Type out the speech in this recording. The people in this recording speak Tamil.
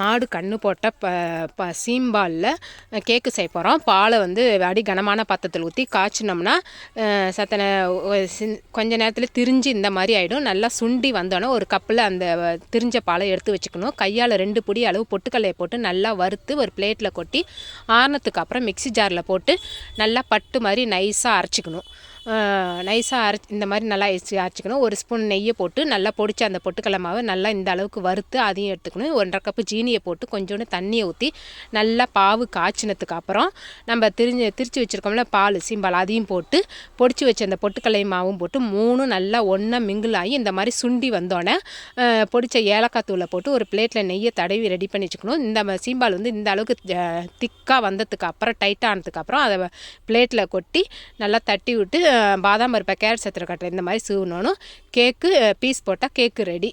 மாடு கன்று போட்ட சீம்பாலில் கேக்கு செய்ய போகிறோம். பாலை வந்து அடி கனமான பாத்திரத்தில் ஊற்றி காய்ச்சினோம்னா சத்தனை கொஞ்ச நேரத்தில் திரிஞ்சு இந்த மாதிரி ஆகிடும். நல்லா சுண்டி வந்தோன்னே ஒரு கப்பில் அந்த திரிஞ்ச பாலை எடுத்து வச்சுக்கணும். கையால் 2 பொடி அளவு பொட்டுக்கல்லையை போட்டு நல்லா வறுத்து ஒரு பிளேட்டில் கொட்டி ஆறுனதுக்கு அப்புறம் மிக்சி ஜாரில் போட்டு நல்லா பட்டு மாதிரி நைஸாக அரைச்சிக்கணும். நைஸாக இந்த மாதிரி நல்லா அரைச்சிக்கணும். 1 ஸ்பூன் நெய்யை போட்டு நல்லா பொடிச்ச அந்த பொட்டுக்கடலை மாவை நல்லா இந்த அளவுக்கு வறுத்து அதையும் எடுத்துக்கணும். 1½ கப்பு ஜீனியை போட்டு கொஞ்சோண்டு தண்ணியை ஊற்றி நல்லா பாவு காய்ச்சினதுக்கு அப்புறம் நம்ம திரிச்சு வச்சுருக்கோம்ல பால் சீம்பால் அதையும் போட்டு பொடிச்சு வச்ச அந்த பொட்டுக்கடலை மாவும் போட்டு 3 நல்லா ஒன்றா மிங்கிள் ஆகி இந்த மாதிரி சுண்டி வந்தோடனே பொடிச்ச ஏலக்காய் தூளை போட்டு ஒரு பிளேட்டில் நெய்யை தடவி ரெடி பண்ணி வச்சுக்கணும். இந்த சீம்பால் வந்து இந்த அளவுக்கு திக்காக வந்ததுக்கு அப்புறம் டைட்டாக ஆனதுக்கு அப்புறம் அதை பிளேட்டில் கொட்டி நல்லா தட்டி விட்டு பாதாம் பருப்பை கேரட் சத்திர கட்டை இந்த மாதிரி சூவணும். கேக்கு பீஸ் போட்டால் கேக்கு ரெடி.